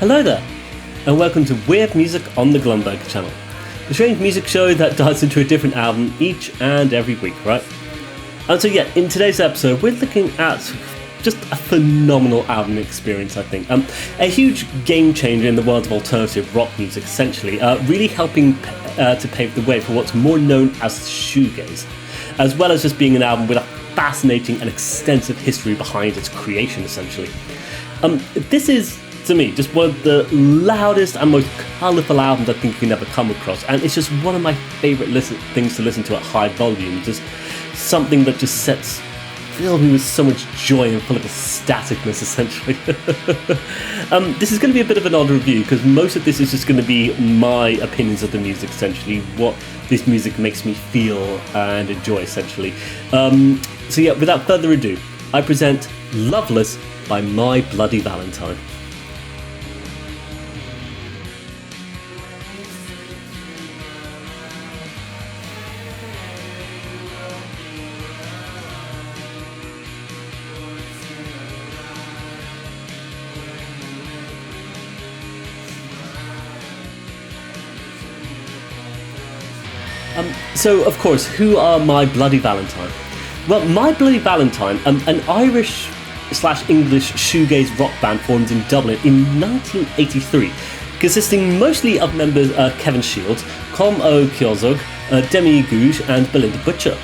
Hello there, and welcome to Weird Music on the Glumburger channel, the strange music show that dives into a different album each and every week, right? And so yeah, in today's episode, we're looking at just a phenomenal album experience, I think. A huge game changer in the world of alternative rock music, essentially, really helping to pave the way for what's more known as shoegaze, as well as just being an album with a fascinating and extensive history behind its creation, essentially. This is, to me, just one of the loudest and most colourful albums I think you can ever come across, and it's just one of my favourite things to listen to at high volume. Just something that just fills me with so much joy and full of ecstaticness, essentially. This is going to be a bit of an odd review because most of this is just going to be my opinions of the music, essentially, what this music makes me feel and enjoy, essentially. So yeah, without further ado, I present Loveless by My Bloody Valentine. So, of course, who are My Bloody Valentine? Well, My Bloody Valentine, an Irish/English shoegaze rock band formed in Dublin in 1983, consisting mostly of members Kevin Shields, Colm O'Keozog, Demi Gouge and Belinda Butcher.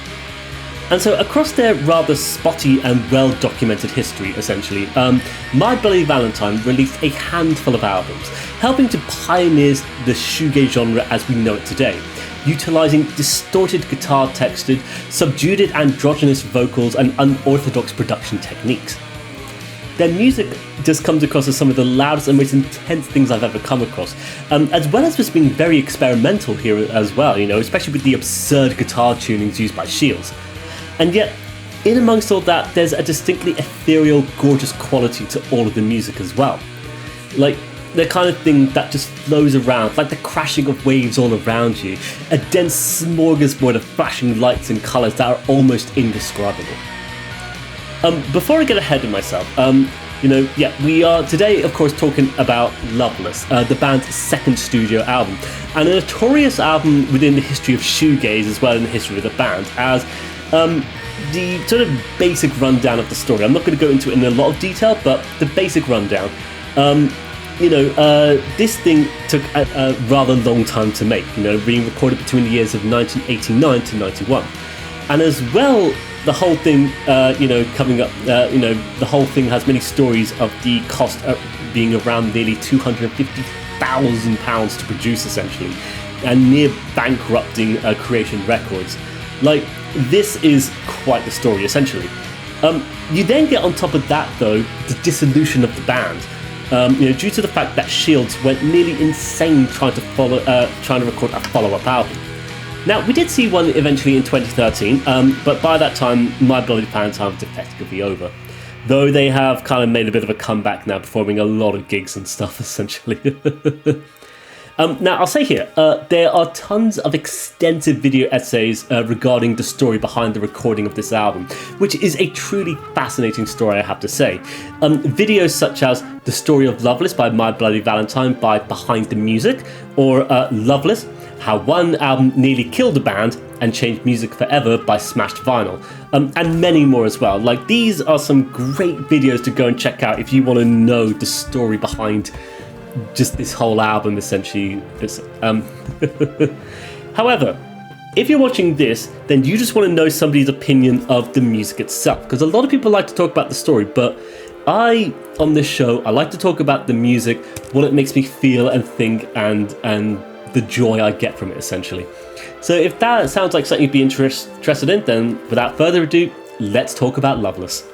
And so across their rather spotty and well-documented history, essentially, My Bloody Valentine released a handful of albums, helping to pioneer the shoegaze genre as we know it today, utilising distorted guitar-textured, subdued androgynous vocals and unorthodox production techniques. Their music just comes across as some of the loudest and most intense things I've ever come across, as well as just being very experimental here as well, especially with the absurd guitar tunings used by Shields. And yet, in amongst all that, there's a distinctly ethereal, gorgeous quality to all of the music as well. Like, the kind of thing that just flows around, like the crashing of waves all around you, a dense smorgasbord of flashing lights and colours that are almost indescribable. Before I get ahead of myself, we are today, of course, talking about Loveless, the band's second studio album, and a notorious album within the history of shoegaze as well in the history of the band, as the sort of basic rundown of the story. I'm not going to go into it in a lot of detail, but the basic rundown. This thing took a rather long time to make, being recorded between the years of 1989 to 91. And as well, the whole thing, coming up, the whole thing has many stories of the cost being around nearly £250,000 to produce, essentially, and near bankrupting Creation Records. Like, this is quite the story, essentially. You then get on top of that, though, the dissolution of the band. Due to the fact that Shields went nearly insane trying to record a follow-up album. Now, we did see one eventually in 2013, but by that time, My Bloody Valentine was effectively over. Though they have kind of made a bit of a comeback now, performing a lot of gigs and stuff, essentially. Now, I'll say here, there are tons of extensive video essays regarding the story behind the recording of this album, which is a truly fascinating story, I have to say. Videos such as The Story of Loveless by My Bloody Valentine by Behind the Music, or Loveless, How One Album Nearly Killed a Band and Changed Music Forever by Smashed Vinyl, and many more as well. Like, these are some great videos to go and check out if you want to know the story behind just this whole album, essentially. However, if you're watching this, then you just want to know somebody's opinion of the music itself, because a lot of people like to talk about the story, but on this show, I like to talk about the music, what it makes me feel and think, and the joy I get from it, essentially. So if that sounds like something you'd be interested in, then without further ado, let's talk about Loveless.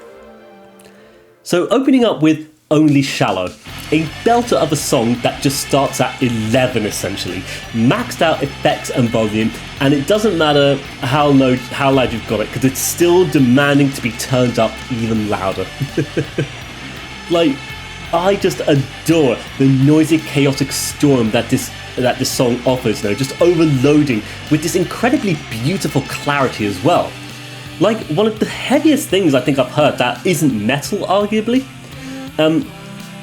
So opening up with Only Shallow, a belter of a song that just starts at 11, essentially, maxed out effects and volume, and it doesn't matter how loud you've got it, because it's still demanding to be turned up even louder. Like, I just adore the noisy, chaotic storm that this song offers, just overloading with this incredibly beautiful clarity as well. Like, one of the heaviest things I think I've heard that isn't metal, arguably.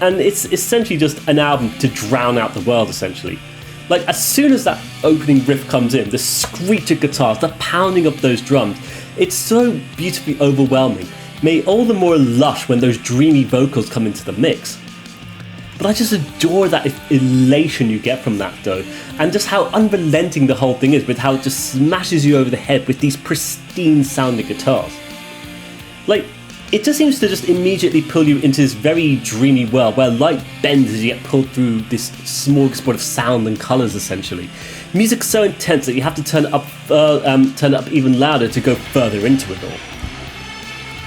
and it's essentially just an album to drown out the world, essentially. Like, as soon as that opening riff comes in, the screech of guitars, the pounding of those drums, it's so beautifully overwhelming, made all the more lush when those dreamy vocals come into the mix. But I just adore that elation you get from that, though, and just how unrelenting the whole thing is, with how it just smashes you over the head with these pristine sounding guitars. Like, it just seems to just immediately pull you into this very dreamy world where light bends as you get pulled through this smorgasbord of sound and colours, essentially. Music's so intense that you have to turn it up even louder to go further into it all.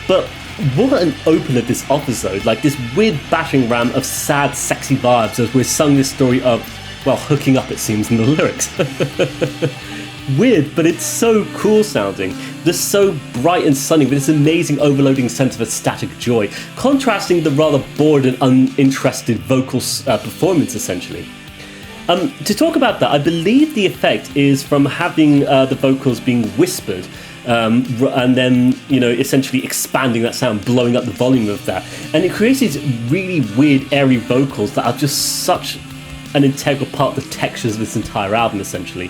But what an opener this offers, though, like this weird bashing ram of sad, sexy vibes as we're sung this story of, well, hooking up, it seems, in the lyrics. Weird, but it's so cool sounding. Just so bright and sunny with this amazing overloading sense of ecstatic joy, contrasting the rather bored and uninterested vocal performance, essentially. To talk about that, I believe the effect is from having the vocals being whispered, and then, you know, essentially expanding that sound, blowing up the volume of that. And it creates these really weird, airy vocals that are just such an integral part of the textures of this entire album, essentially.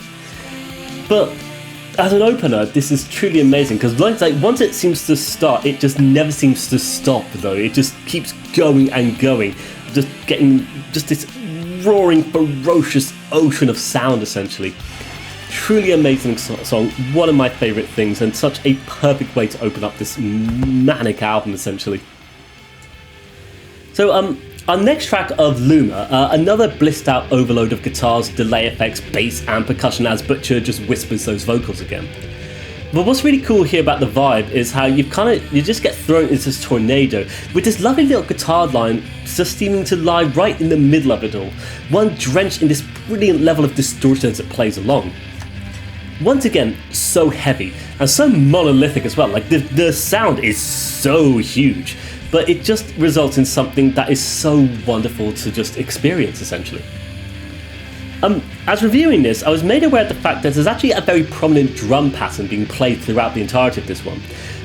But as an opener, this is truly amazing, because once it seems to start, it just never seems to stop, though. It just keeps going and going, just getting just this roaring, ferocious ocean of sound, essentially. Truly amazing song, one of my favourite things, and such a perfect way to open up this manic album, essentially. So, our next track of Loomer, another blissed out overload of guitars, delay effects, bass and percussion as Butcher just whispers those vocals again. But what's really cool here about the vibe is how you just get thrown into this tornado with this lovely little guitar line just seeming to lie right in the middle of it all, one drenched in this brilliant level of distortion as it plays along. Once again, so heavy and so monolithic as well, like the sound is so huge, but it just results in something that is so wonderful to just experience, essentially. As reviewing this, I was made aware of the fact that there's actually a very prominent drum pattern being played throughout the entirety of this one.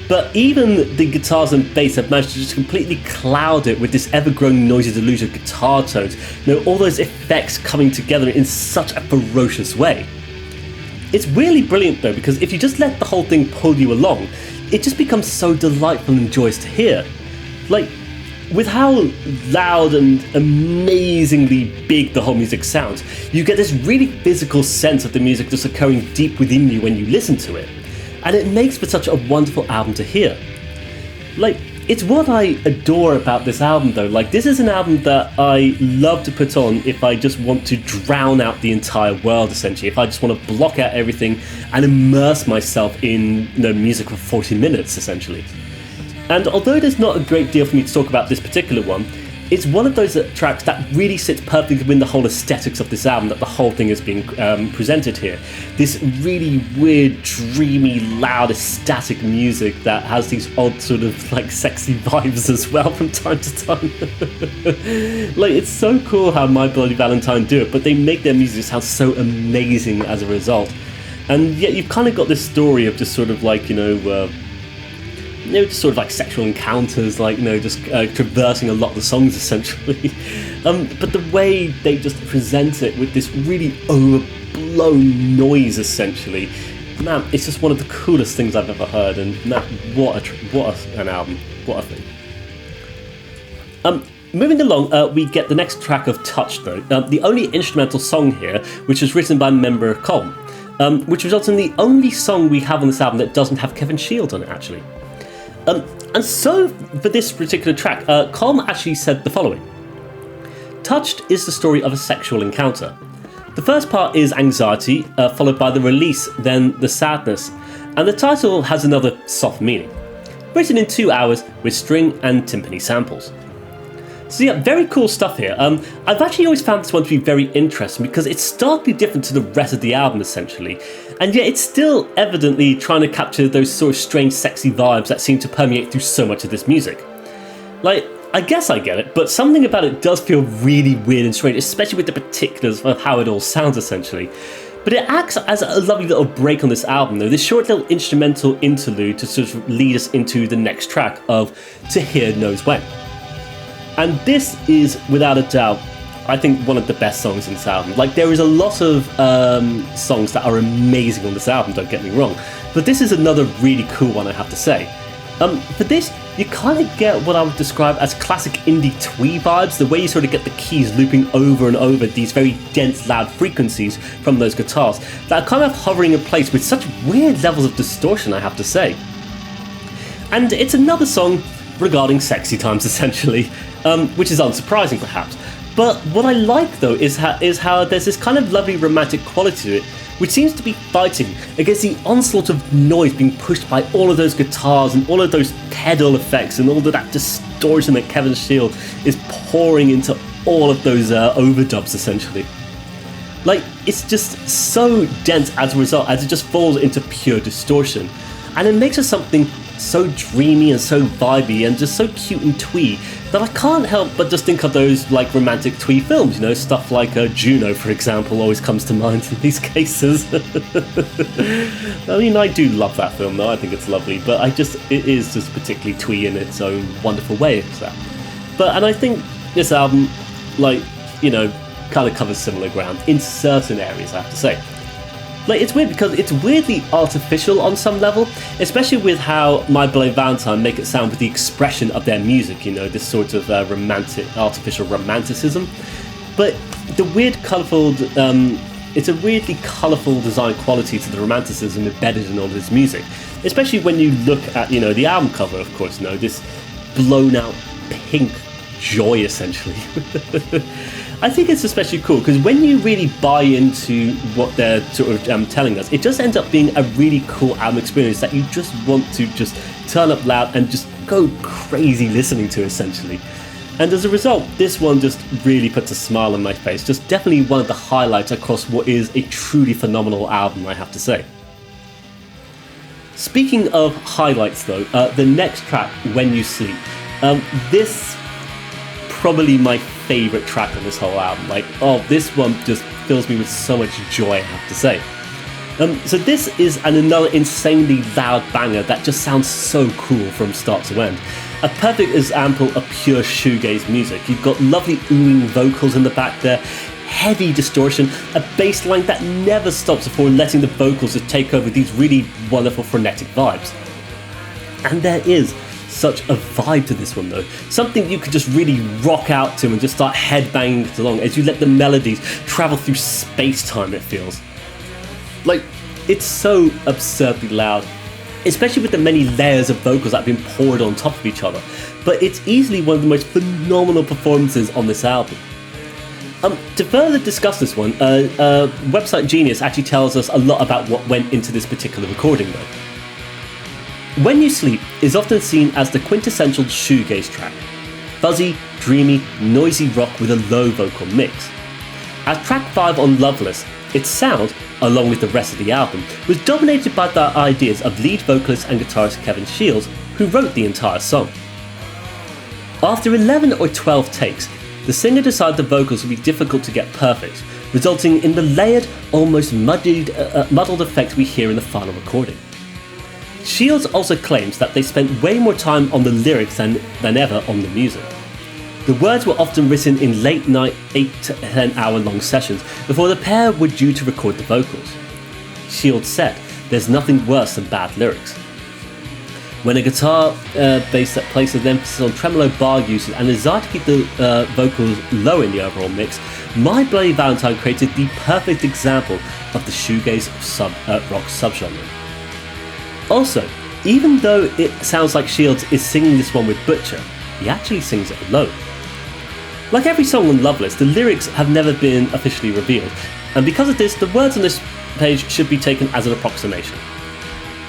But even the guitars and bass have managed to just completely cloud it with this ever-growing noisy deluge of guitar tones, you know, all those effects coming together in such a ferocious way. It's really brilliant, though, because if you just let the whole thing pull you along, it just becomes so delightful and joyous to hear. Like, with how loud and amazingly big the whole music sounds, you get this really physical sense of the music just occurring deep within you when you listen to it. And it makes for such a wonderful album to hear. Like, it's what I adore about this album, though. Like, this is an album that I love to put on if I just want to drown out the entire world, essentially. If I just want to block out everything and immerse myself in, you know, music for 40 minutes, essentially. And although there's not a great deal for me to talk about this particular one, it's one of those tracks that really sits perfectly within the whole aesthetics of this album that the whole thing is being presented here. This really weird, dreamy, loud, ecstatic music that has these odd sort of like sexy vibes as well from time to time. Like, it's so cool how My Bloody Valentine do it, but they make their music sound so amazing as a result. And yet you've kind of got this story of just sort of like, just sort of like sexual encounters, like, just traversing a lot of the songs, essentially. But the way they just present it with this really overblown noise, essentially, man, it's just one of the coolest things I've ever heard. And man, what an album, what a thing. Moving along, we get the next track of Touch, though, the only instrumental song here, which was written by a member of Colm, which results in the only song we have on this album that doesn't have Kevin Shields on it, actually. And so, for this particular track, Colm actually said the following. Touched is the story of a sexual encounter. The first part is anxiety, followed by the release, then the sadness, and the title has another soft meaning. Written in 2 hours with string and timpani samples. So yeah, very cool stuff here. I've actually always found this one to be very interesting because it's starkly different to the rest of the album, essentially. And yet it's still evidently trying to capture those sort of strange, sexy vibes that seem to permeate through so much of this music. Like, I guess I get it, but something about it does feel really weird and strange, especially with the particulars of how it all sounds, essentially. But it acts as a lovely little break on this album, though, this short little instrumental interlude to sort of lead us into the next track of To Hear Knows When. And this is, without a doubt, I think one of the best songs in this album. Like, there is a lot of songs that are amazing on this album, don't get me wrong, but this is another really cool one, I have to say. For this, you kind of get what I would describe as classic indie twee vibes, the way you sort of get the keys looping over and over these very dense, loud frequencies from those guitars that are kind of hovering in place with such weird levels of distortion, I have to say. And it's another song regarding sexy times, essentially, which is unsurprising perhaps. But what I like, though, is how there's this kind of lovely romantic quality to it, which seems to be fighting against the onslaught of noise being pushed by all of those guitars and all of those pedal effects and all of that distortion that Kevin Shield is pouring into all of those overdubs, essentially. Like, it's just so dense as a result, as it just falls into pure distortion. And it makes it something so dreamy and so vibey and just so cute and twee that I can't help but just think of those like romantic twee films, you know, stuff like Juno, for example, always comes to mind in these cases. I mean, I do love that film though, I think it's lovely, but it is just particularly twee in its own wonderful way. And I think this album, like, you know, kind of covers similar ground in certain areas, I have to say. Like, it's weird because it's weirdly artificial on some level, especially with how My Bloody Valentine make it sound with the expression of their music, you know, this sort of artificial romanticism. But the weird, colourful, it's a weirdly colourful design quality to the romanticism embedded in all this music, especially when you look at, you know, the album cover, of course, you know, this blown out pink joy, essentially. I think it's especially cool because when you really buy into what they're sort of telling us, it just ends up being a really cool album experience that you just want to just turn up loud and just go crazy listening to, essentially. And as a result, this one just really puts a smile on my face. Just definitely one of the highlights across what is a truly phenomenal album, I have to say. Speaking of highlights though, the next track, When You Sleep, this probably my favourite track on this whole album. Like, oh, this one just fills me with so much joy, I have to say. So this is another insanely loud banger that just sounds so cool from start to end. A perfect example of pure shoegaze music. You've got lovely oohing vocals in the back there, heavy distortion, a bass line that never stops before letting the vocals just take over these really wonderful frenetic vibes. And there is such a vibe to this one though, something you could just really rock out to and just start headbanging it along as you let the melodies travel through space-time, it feels. Like, it's so absurdly loud, especially with the many layers of vocals that have been poured on top of each other, but it's easily one of the most phenomenal performances on this album. To further discuss this one, website Genius actually tells us a lot about what went into this particular recording though. When You Sleep is often seen as the quintessential shoegaze track. Fuzzy, dreamy, noisy rock with a low vocal mix. As track 5 on Loveless, its sound, along with the rest of the album, was dominated by the ideas of lead vocalist and guitarist Kevin Shields, who wrote the entire song. After 11 or 12 takes, the singer decided the vocals would be difficult to get perfect, resulting in the layered, almost muddled effect we hear in the final recording. Shields also claims that they spent way more time on the lyrics than ever on the music. The words were often written in late night 8 to 10 hour long sessions before the pair were due to record the vocals. Shields said, "There's nothing worse than bad lyrics." When a guitar bass that places emphasis on tremolo bar usage and a desire to keep the vocals low in the overall mix, My Bloody Valentine created the perfect example of the shoegaze rock subgenre. Also, even though it sounds like Shields is singing this one with Butcher, he actually sings it alone. Like every song on Loveless, the lyrics have never been officially revealed, and because of this, the words on this page should be taken as an approximation.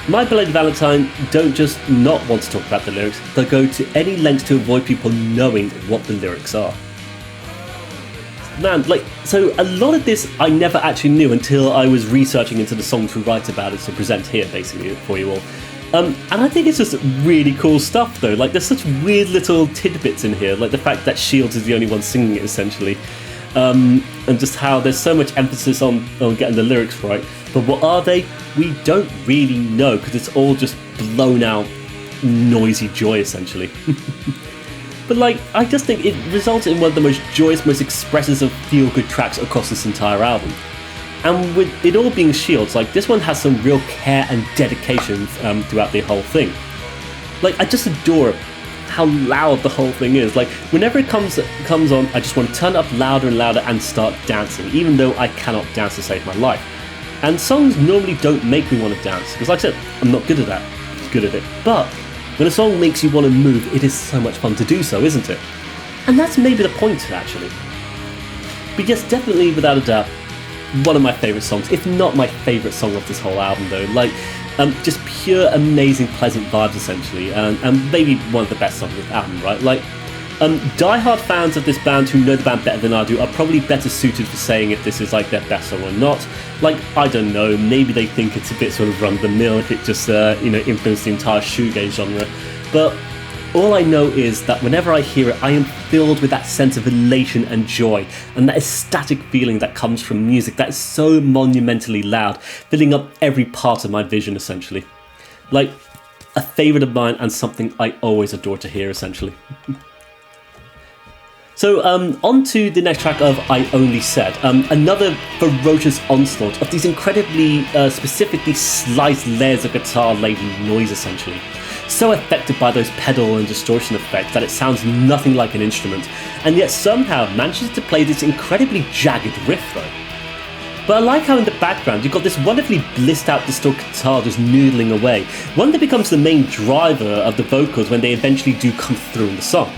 My Bloody Valentine don't just not want to talk about the lyrics, they go to any lengths to avoid people knowing what the lyrics are. Man, so a lot of this I never actually knew until I was researching into the song to write about it to present here, basically, for you all. And I think it's just really cool stuff, though. Like, there's such weird little tidbits in here, like the fact that Shields is the only one singing it, essentially. And just how there's so much emphasis on getting the lyrics right. But what are they? We don't really know, because it's all just blown out, noisy joy, essentially. But like, I just think it resulted in one of the most joyous, most expressive of feel-good tracks across this entire album. And with it all being Shields, like, this one has some real care and dedication throughout the whole thing. Like, I just adore how loud the whole thing is. Like, whenever it comes on, I just want to turn it up louder and louder and start dancing, even though I cannot dance to save my life. And songs normally don't make me want to dance, because like I said, I'm not good at it. But when a song makes you want to move, it is so much fun to do so, isn't it? And that's maybe the point, actually. But yes, definitely, without a doubt, one of my favourite songs, if not my favourite song of this whole album, though. Like, just pure, amazing, pleasant vibes, essentially, and maybe one of the best songs of the album, right? Like, die-hard fans of this band who know the band better than I do are probably better suited for saying if this is like their best song or not. Like, I don't know, maybe they think it's a bit sort of run-of-the-mill if it just, influenced the entire shoegaze genre. But all I know is that whenever I hear it, I am filled with that sense of elation and joy, and that ecstatic feeling that comes from music that is so monumentally loud, filling up every part of my vision, essentially. Like, a favourite of mine and something I always adore to hear, essentially. So, on to the next track of I Only Said, another ferocious onslaught of these incredibly, specifically sliced layers of guitar-laden noise, essentially. So affected by those pedal and distortion effects that it sounds nothing like an instrument, and yet somehow manages to play this incredibly jagged riff, though. But I like how in the background you've got this wonderfully blissed out distorted guitar just noodling away, one that becomes the main driver of the vocals when they eventually do come through in the song.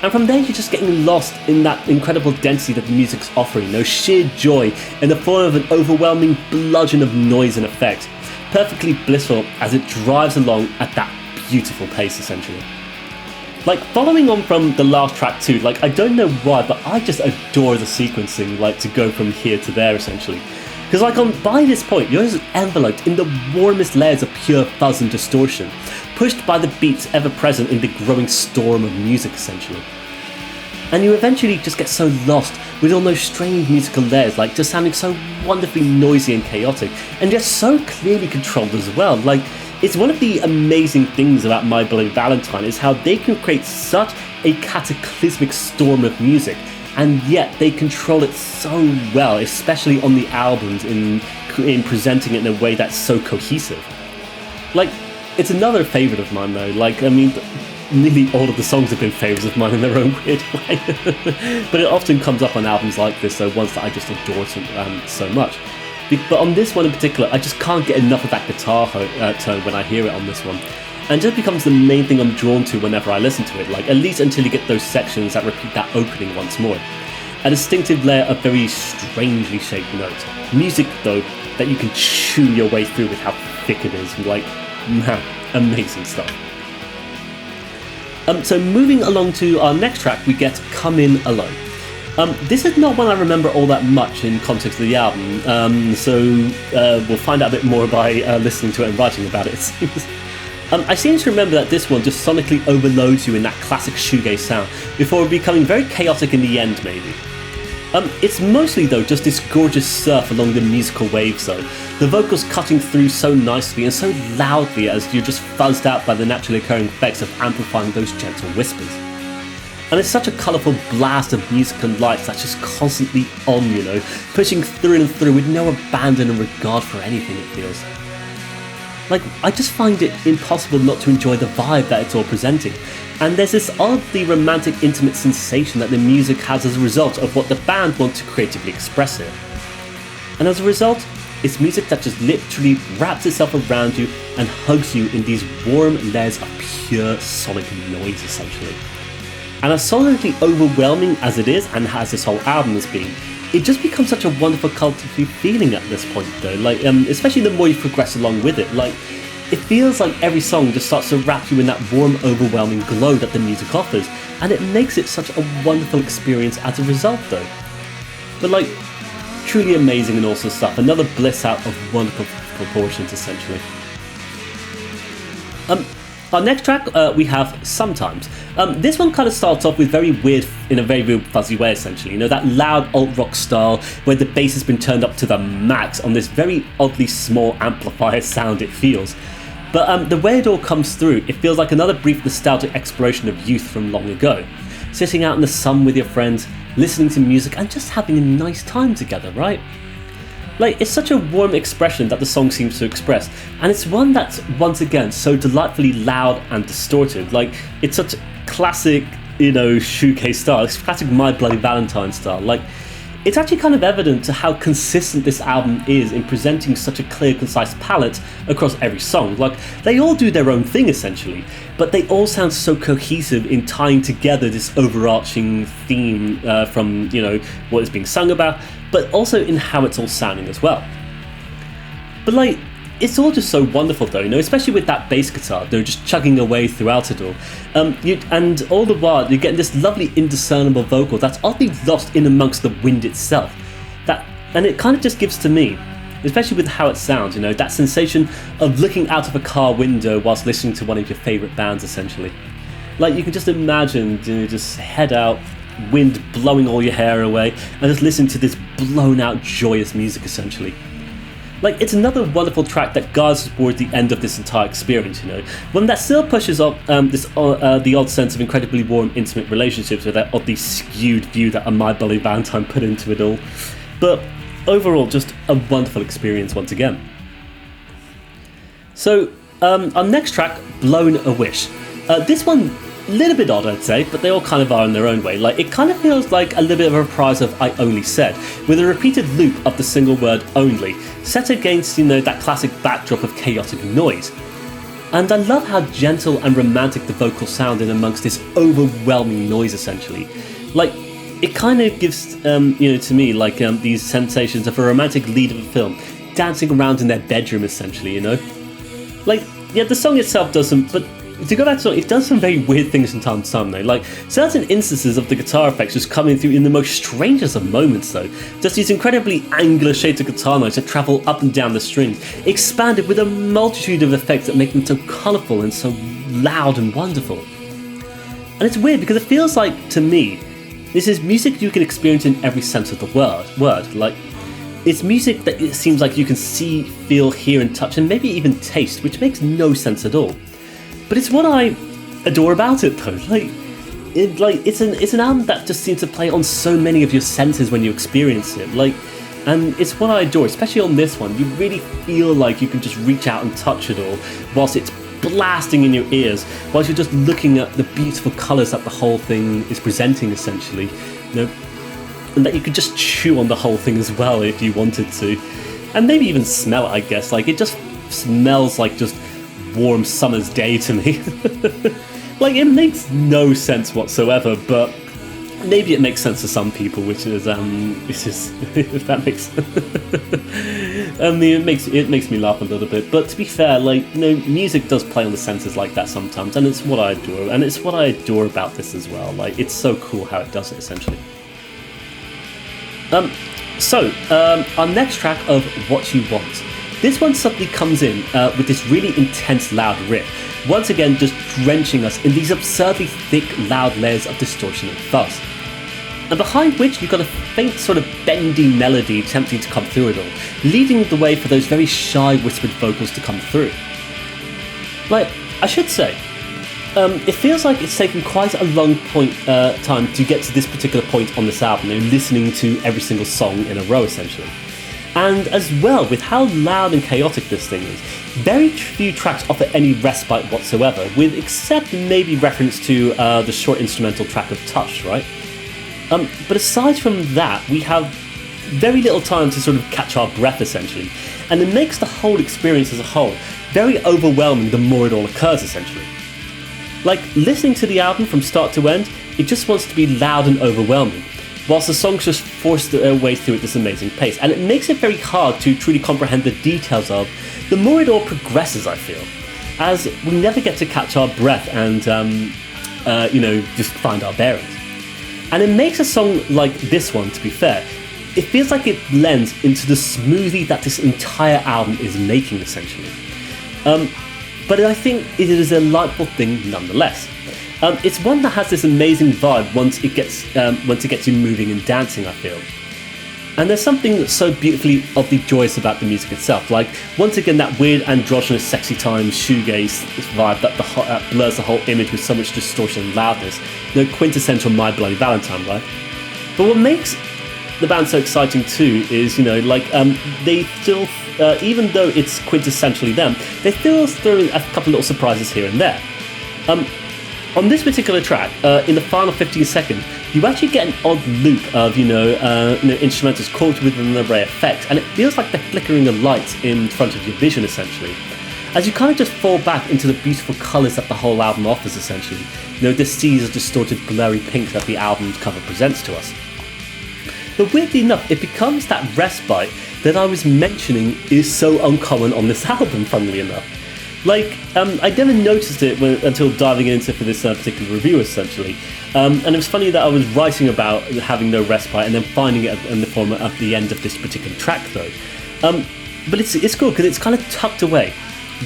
And from there you're just getting lost in that incredible density that the music's offering, sheer joy in the form of an overwhelming bludgeon of noise and effects, perfectly blissful as it drives along at that beautiful pace, essentially. Like, following on from the last track too, like, I don't know why, but I just adore the sequencing, like, to go from here to there, essentially. Because, like, by this point, you're just enveloped in the warmest layers of pure fuzz and distortion, pushed by the beats ever present in the growing storm of music, essentially. And you eventually just get so lost with all those strange musical layers, like, just sounding so wonderfully noisy and chaotic, and yet so clearly controlled as well. Like, it's one of the amazing things about My Bloody Valentine is how they can create such a cataclysmic storm of music, and yet they control it so well, especially on the albums in presenting it in a way that's so cohesive. Like, it's another favourite of mine, though. Like, I mean, nearly all of the songs have been favourites of mine in their own weird way. But it often comes up on albums like this, so ones that I just adore so much. But on this one in particular, I just can't get enough of that guitar tone when I hear it on this one. And it just becomes the main thing I'm drawn to whenever I listen to it, like, at least until you get those sections that repeat that opening once more. A distinctive layer of very strangely shaped notes. Music, though, that you can chew your way through with how thick it is. Like, man, amazing stuff. So moving along to our next track, we get Come In Alone. This is not one I remember all that much in context of the album, so we'll find out a bit more by listening to it and writing about it, it seems. I seem to remember that this one just sonically overloads you in that classic shoegaze sound, before becoming very chaotic in the end, maybe. It's mostly, though, just this gorgeous surf along the musical waves, though. The vocals cutting through so nicely and so loudly as you're just fuzzed out by the naturally occurring effects of amplifying those gentle whispers. And it's such a colourful blast of music and lights that's just constantly on, pushing through and through with no abandon and regard for anything, it feels. Like, I just find it impossible not to enjoy the vibe that it's all presenting. And there's this oddly romantic, intimate sensation that the music has as a result of what the band want to creatively express here. And as a result, it's music that just literally wraps itself around you and hugs you in these warm layers of pure sonic noise, essentially. And as sonically overwhelming as it is, and as this whole album has been, it just becomes such a wonderful cultivative feeling at this point, though. Like, especially the more you progress along with it. Like, it feels like every song just starts to wrap you in that warm, overwhelming glow that the music offers, and it makes it such a wonderful experience as a result, though. But, like, truly amazing and awesome stuff. Another bliss out of wonderful proportions, essentially. Our next track, we have Sometimes. This one kind of starts off with in a very weird fuzzy way, essentially. That loud alt-rock style where the bass has been turned up to the max on this very oddly small amplifier sound it feels. But the way it all comes through, it feels like another brief nostalgic exploration of youth from long ago. Sitting out in the sun with your friends, listening to music and just having a nice time together, right? Like, it's such a warm expression that the song seems to express, and it's one that's, once again, so delightfully loud and distorted. Like, it's such classic, shoegaze style. It's classic My Bloody Valentine style. Like, it's actually kind of evident to how consistent this album is in presenting such a clear, concise palette across every song. Like, they all do their own thing, essentially, but they all sound so cohesive in tying together this overarching theme from, what is being sung about, but also in how it's all sounding as well. But, like, it's all just so wonderful though, especially with that bass guitar, just chugging away throughout it all. And all the while, you're getting this lovely indiscernible vocal that's oddly lost in amongst the wind itself. And it kind of just gives to me, especially with how it sounds, that sensation of looking out of a car window whilst listening to one of your favourite bands, essentially. Like, you can just imagine, just head out, wind blowing all your hair away, and just listening to this blown out, joyous music, essentially. Like, it's another wonderful track that guides us towards the end of this entire experience, one that still pushes up the odd sense of incredibly warm, intimate relationships with that oddly skewed view that a My Bloody Valentine put into it all. But overall, just a wonderful experience once again. So, our next track, Blown a Wish. This one, a little bit odd, I'd say, but they all kind of are in their own way. Like, it kind of feels like a little bit of a reprise of I Only Said, with a repeated loop of the single word only, set against, that classic backdrop of chaotic noise. And I love how gentle and romantic the vocals sound in amongst this overwhelming noise, essentially. Like, it kind of gives, to me, like, these sensations of a romantic lead of a film, dancing around in their bedroom, essentially, Like, yeah, the song itself doesn't, but to go back to the song, it does some very weird things from time to time, though. Like, certain instances of the guitar effects just coming through in the most strangest of moments, though. Just these incredibly angular shades of guitar notes that travel up and down the strings, expanded with a multitude of effects that make them so colourful and so loud and wonderful. And it's weird because it feels like, to me, this is music you can experience in every sense of the word. Like, it's music that it seems like you can see, feel, hear and touch, and maybe even taste, which makes no sense at all. But it's what I adore about it, though. It's an album that just seems to play on so many of your senses when you experience it. And it's what I adore, especially on this one. You really feel like you can just reach out and touch it all, whilst it's blasting in your ears, whilst you're just looking at the beautiful colours that the whole thing is presenting, essentially. And that you could just chew on the whole thing as well if you wanted to, and maybe even smell it. I guess it just smells like just warm summer's day to me. Like, it makes no sense whatsoever, but maybe it makes sense to some people, which is if that makes I mean, it makes me laugh a little bit. But to be fair, music does play on the senses like that sometimes, and it's what I adore, and it's what I adore about this as well. Like, it's so cool how it does it, essentially. Our next track of What You Want. This one suddenly comes in with this really intense, loud riff, once again just drenching us in these absurdly thick, loud layers of distortion and fuzz. And behind which you've got a faint sort of bendy melody attempting to come through it all, leading the way for those very shy, whispered vocals to come through. Like, I should say, it feels like it's taken quite a long time to get to this particular point on this album, listening to every single song in a row, essentially. And as well, with how loud and chaotic this thing is, very few tracks offer any respite whatsoever, with except maybe reference to the short instrumental track of Touch, right? But aside from that, we have very little time to sort of catch our breath, essentially, and it makes the whole experience as a whole very overwhelming the more it all occurs, essentially. Like, listening to the album from start to end, it just wants to be loud and overwhelming, whilst the songs just force their way through at this amazing pace, and it makes it very hard to truly comprehend the details of the more it all progresses, I feel, as we never get to catch our breath and, just find our bearings. And it makes a song like this one, to be fair, it feels like it blends into the smoothie that this entire album is making, essentially. But I think it is a delightful thing nonetheless. It's one that has this amazing vibe once it gets you moving and dancing, I feel. And there's something so beautifully oddly joyous about the music itself. Like, once again, that weird androgynous sexy time shoegaze vibe that blurs the whole image with so much distortion and loudness. Quintessential My Bloody Valentine, right? But what makes the band so exciting too is, they still, even though it's quintessentially them, they still throw in a couple little surprises here and there. On this particular track, in the final 15 seconds, you actually get an odd loop of, instrumentals caught with an array of effects, and it feels like the flickering of lights in front of your vision, essentially. As you kind of just fall back into the beautiful colours that the whole album offers, essentially. This seas of distorted, blurry pink that the album's cover presents to us. But weirdly enough, it becomes that respite that I was mentioning is so uncommon on this album, funnily enough. I never noticed it until diving into it for this particular review, essentially. And it was funny that I was writing about having no respite and then finding it in the form at the end of this particular track, though. But it's cool because it's kind of tucked away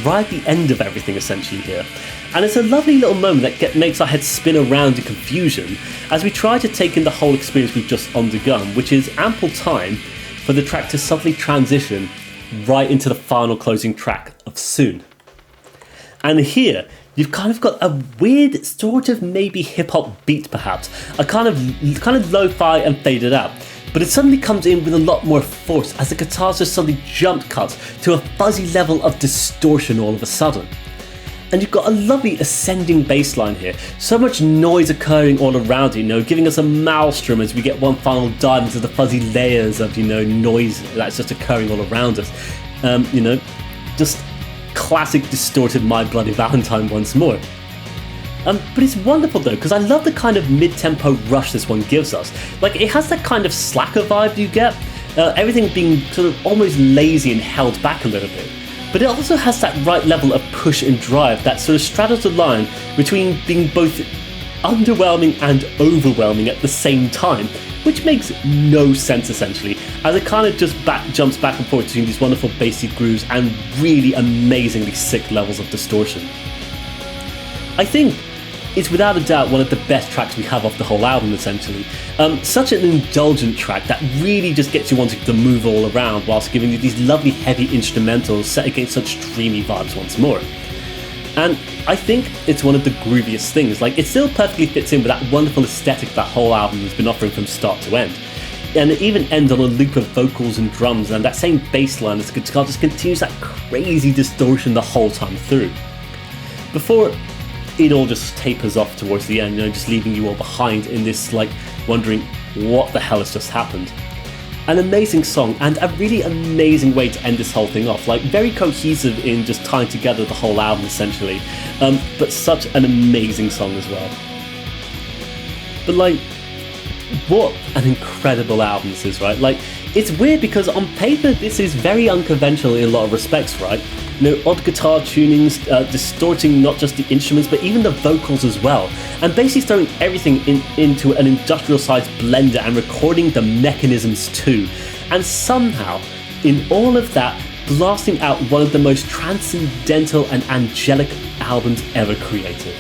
right at the end of everything, essentially, here. And it's a lovely little moment that makes our heads spin around in confusion as we try to take in the whole experience we've just undergone, which is ample time for the track to suddenly transition right into the final closing track of Soon. And here, you've kind of got a weird sort of maybe hip-hop beat, perhaps, a kind of lo-fi and faded out, but it suddenly comes in with a lot more force as the guitars just suddenly jump cuts to a fuzzy level of distortion all of a sudden. And you've got a lovely ascending bass line here, so much noise occurring all around you, giving us a maelstrom as we get one final dive into the fuzzy layers of, noise that's just occurring all around us. Just classic distorted My Bloody Valentine once more. But it's wonderful though, because I love the kind of mid-tempo rush this one gives us. It has that kind of slacker vibe you get, everything being sort of almost lazy and held back a little bit. But it also has that right level of push and drive that sort of straddles the line between being both underwhelming and overwhelming at the same time, which makes no sense essentially, as it kind of just jumps back and forth between these wonderful bassy grooves and really amazingly sick levels of distortion. I think it's without a doubt one of the best tracks we have off the whole album, essentially. Such an indulgent track that really just gets you wanting to move all around whilst giving you these lovely heavy instrumentals set against such dreamy vibes once more. And I think it's one of the grooviest things. It still perfectly fits in with that wonderful aesthetic that whole album has been offering from start to end. And it even ends on a loop of vocals and drums, and that same bass line as the guitar just continues that crazy distortion the whole time through. Before it all just tapers off towards the end, just leaving you all behind in this, wondering what the hell has just happened. An amazing song and a really amazing way to end this whole thing off. Very cohesive in just tying together the whole album, essentially. But such an amazing song as well. But what an incredible album this is, right? It's weird because on paper this is very unconventional in a lot of respects, right? Odd guitar tunings, distorting not just the instruments but even the vocals as well, and basically throwing everything into an industrial-sized blender and recording the mechanisms too, and somehow, in all of that, blasting out one of the most transcendental and angelic albums ever created.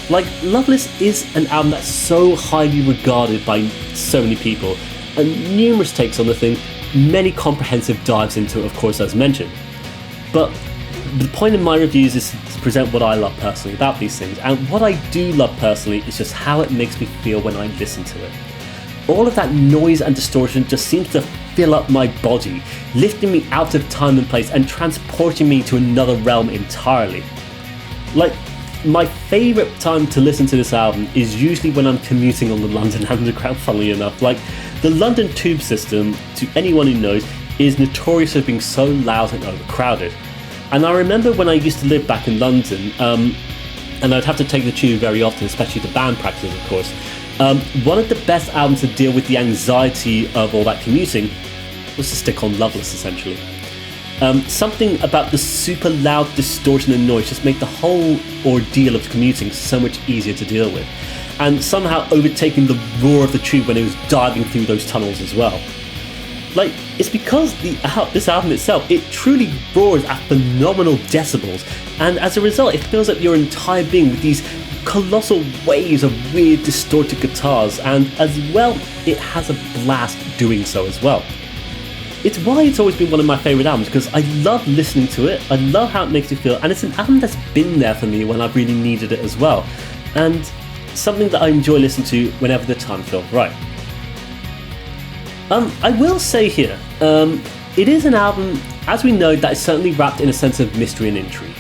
Loveless is an album that's so highly regarded by so many people, and numerous takes on the thing, many comprehensive dives into it, of course, as mentioned. But the point of my reviews is to present what I love personally about these things, and what I do love personally is just how it makes me feel when I listen to it. All of that noise and distortion just seems to fill up my body, lifting me out of time and place and transporting me to another realm entirely. My favourite time to listen to this album is usually when I'm commuting on the London Underground, funnily enough. The London tube system, to anyone who knows, is notorious for being so loud and overcrowded. And I remember when I used to live back in London, and I'd have to take the tube very often, especially to band practices, of course. One of the best albums to deal with the anxiety of all that commuting was to stick on Loveless, essentially. Something about the super loud distortion and noise just made the whole ordeal of commuting so much easier to deal with, and somehow overtaking the roar of the tube when it was diving through those tunnels as well. It's because this album itself, it truly roars at phenomenal decibels, and as a result it fills up your entire being with these colossal waves of weird distorted guitars, and as well, it has a blast doing so as well. It's why it's always been one of my favourite albums, because I love listening to it, I love how it makes me feel, and it's an album that's been there for me when I've really needed it as well, and something that I enjoy listening to whenever the time feels right. I will say here, it is an album, as we know, that is certainly wrapped in a sense of mystery and intrigue.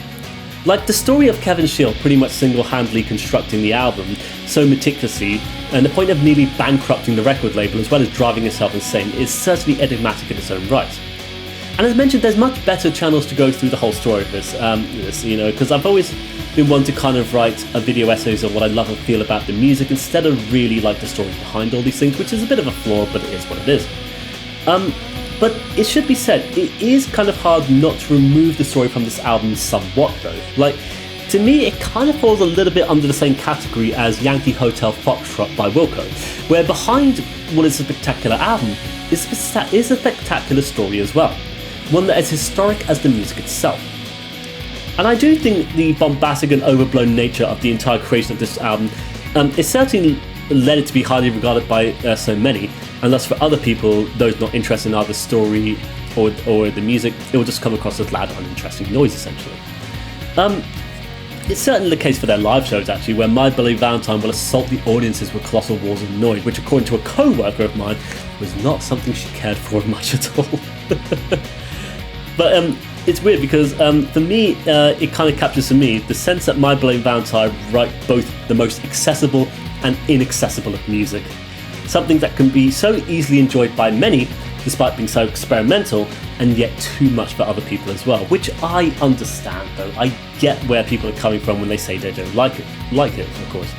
Like the story of Kevin Shield pretty much single-handedly constructing the album so meticulously, and the point of nearly bankrupting the record label as well as driving himself insane is certainly enigmatic in its own right. And as mentioned, there's much better channels to go through the whole story of this, because I've always been one to kind of write a video essays on what I love and feel about the music instead of really like the stories behind all these things, which is a bit of a flaw, but it is what it is. But it should be said, it is kind of hard not to remove the story from this album somewhat though. Like, to me, it kind of falls a little bit under the same category as Yankee Hotel Foxtrot by Wilco, where behind what is a spectacular album is a spectacular story as well, one that is historic as the music itself. And I do think the bombastic and overblown nature of the entire creation of this album is certainly led it to be highly regarded by so many, and thus for other people, those not interested in either story or the music, it will just come across as loud, uninteresting noise essentially. It's certainly the case for their live shows actually, where My Bloody Valentine will assault the audiences with colossal walls of noise, which according to a co-worker of mine was not something she cared for much at all. But it's weird because for me, it kind of captures for me the sense that My Bloody Valentine write both the most accessible and inaccessible of music. Something that can be so easily enjoyed by many, despite being so experimental, and yet too much for other people as well, which I understand though. I get where people are coming from when they say they don't like it, of course.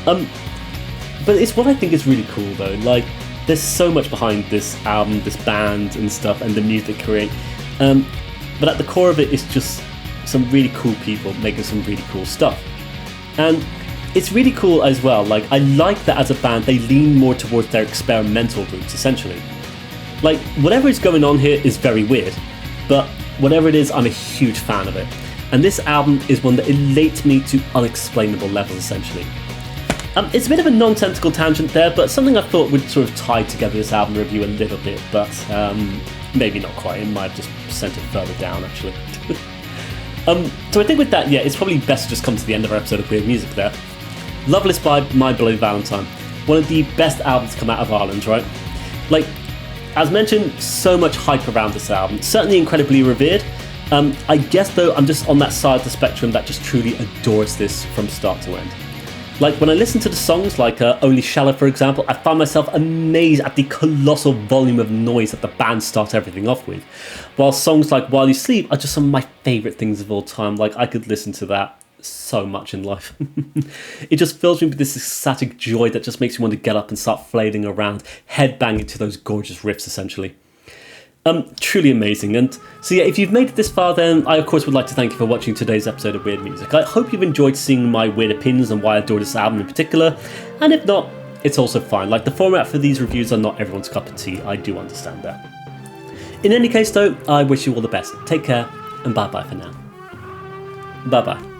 But it's what I think is really cool though. Like, there's so much behind this album, this band and stuff, and the music they create. But at the core of it is just some really cool people making some really cool stuff. And it's really cool as well, like, I like that as a band they lean more towards their experimental roots, essentially. Like, whatever is going on here is very weird, but whatever it is, I'm a huge fan of it. And this album is one that elates me to unexplainable levels, essentially. It's a bit of a nonsensical tangent there, but something I thought would sort of tie together this album review a little bit, but maybe not quite, it might have just sent it further down, actually. So I think with that, yeah, it's probably best to just come to the end of our episode of Weird Music there. Loveless by My Bloody Valentine. One of the best albums to come out of Ireland, right? Like, as mentioned, so much hype around this album. Certainly incredibly revered. I guess, though, I'm just on that side of the spectrum that just truly adores this from start to end. Like, when I listen to the songs, like Only Shallow, for example, I find myself amazed at the colossal volume of noise that the band starts everything off with. While songs like While You Sleep are just some of my favourite things of all time. Like, I could listen to that so much in life. It just fills me with this ecstatic joy that just makes me want to get up and start flailing around, headbanging to those gorgeous riffs, essentially. Truly amazing. And so yeah, if you've made it this far, then I of course would like to thank you for watching today's episode of Weird Music. I hope you've enjoyed seeing my weird opinions on why I adore this album in particular, and if not, it's also fine. Like, the format for these reviews are not everyone's cup of tea, I do understand that. In any case though, I wish you all the best. Take care, and bye bye for now. Bye bye.